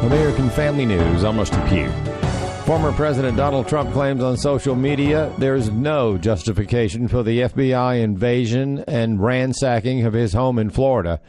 American Family News, I'm Rusty Pugh. Former President Donald Trump claims on social media there's no justification for the FBI invasion and ransacking of his home in Florida.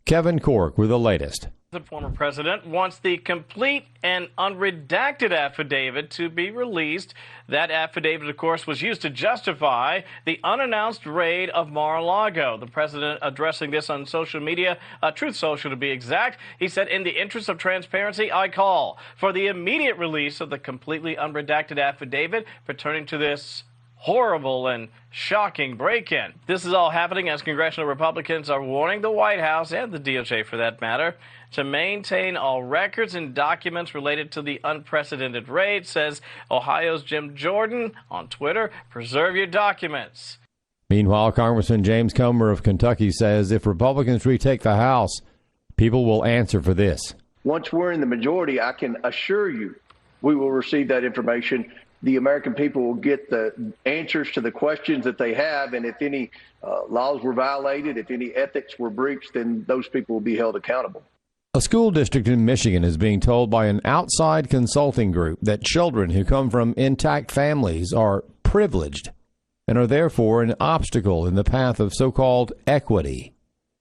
Kevin Corke with the latest. The former president wants the complete and unredacted affidavit to be released. That affidavit, of course, was used to justify the unannounced raid of Mar-a-Lago. The president addressing this on social media, Truth Social to be exact, he said, in the interest of transparency, I call for the immediate release of the completely unredacted affidavit pertaining to this horrible and shocking break-in. This is all happening as congressional Republicans are warning the White House and the DOJ, for that matter, to maintain all records and documents related to the unprecedented raid, says Ohio's Jim Jordan on Twitter. Preserve your documents. Meanwhile, Congressman James Comer of Kentucky says if Republicans retake the House, people will answer for this. Once we're in the majority, I can assure you we will receive that information. The American people will get the answers to the questions that they have, and if any laws were violated, if any ethics were breached, then those people will be held accountable. A school district in Michigan is being told by an outside consulting group that children who come from intact families are privileged and are therefore an obstacle in the path of so-called equity.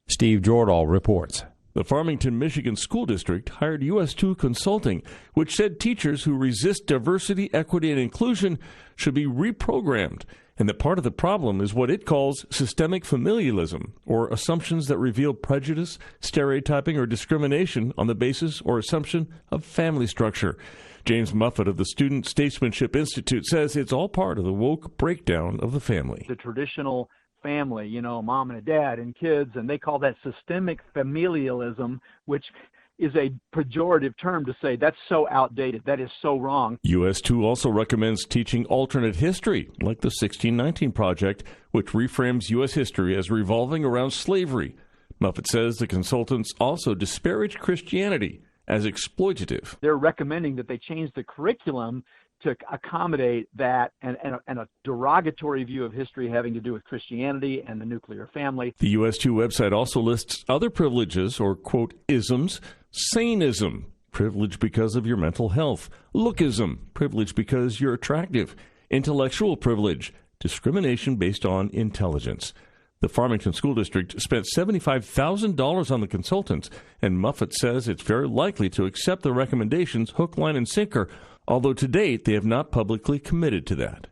Steve Jordahl reports. The Farmington, Michigan School District hired US2 Consulting, which said teachers who resist diversity, equity, and inclusion should be reprogrammed, and that part of the problem is what it calls systemic familialism, or assumptions that reveal prejudice, stereotyping, or discrimination on the basis or assumption of family structure. James Muffett of the Student Statesmanship Institute says it's all part of the woke breakdown of the family. The traditional family, you know, mom and a dad and kids, and they call that systemic familialism, which is a pejorative term to say that's so outdated, that is so wrong. US2 also recommends teaching alternate history, like the 1619 Project, which reframes U.S. history as revolving around slavery. Muffett says the consultants also disparage Christianity as exploitative. They're recommending that they change the curriculum to accommodate that and a derogatory view of history having to do with Christianity and the nuclear family. The US2 website also lists other privileges, or, quote, isms: saneism, privilege because of your mental health; lookism, privilege because you're attractive; intellectual privilege, discrimination based on intelligence. The Farmington School District spent $75,000 on the consultants, and Muffett says it's very likely to accept the recommendations hook, line, and sinker, although to date they have not publicly committed to that.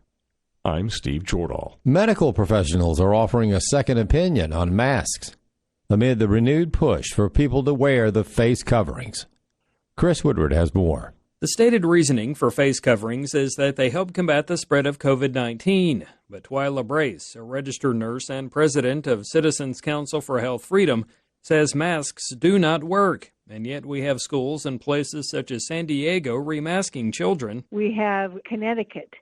I'm Steve Jordahl. Medical professionals are offering a second opinion on masks amid the renewed push for people to wear the face coverings. Chris Woodward has more. The stated reasoning for face coverings is that they help combat the spread of COVID-19. But Twyla Brace, a registered nurse and president of Citizens Council for Health Freedom, says masks do not work. And yet we have schools and places such as San Diego remasking children. We have Connecticut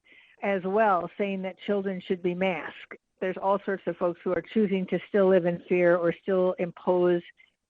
as well saying that children should be masked. There's all sorts of folks who are choosing to still live in fear or still impose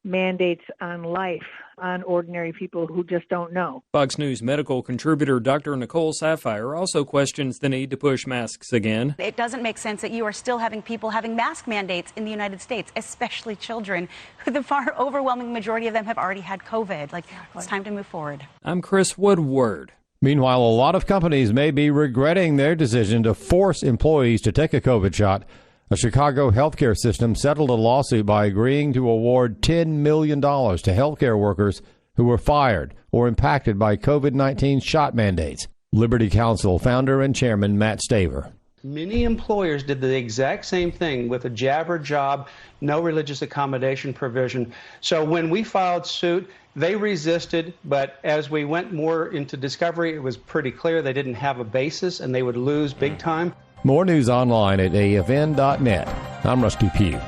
mandates on life on ordinary people who just don't know. Fox News medical contributor Dr. Nicole Saphier also questions the need to push masks again. It doesn't make sense that you are still having people having mask mandates in the United States, especially children, who the far overwhelming majority of them have already had COVID. It's time to move forward. I'm Chris Woodward. Meanwhile, a lot of companies may be regretting their decision to force employees to take a COVID shot. A Chicago healthcare system settled a lawsuit by agreeing to award $10 million to healthcare workers who were fired or impacted by COVID-19 shot mandates. Liberty Counsel founder and chairman Matt Staver. Many employers did the exact same thing with a jabber job, no religious accommodation provision. So when we filed suit, they resisted, but as we went more into discovery, it was pretty clear they didn't have a basis and they would lose big time. More news online at afn.net. I'm Rusty Pugh.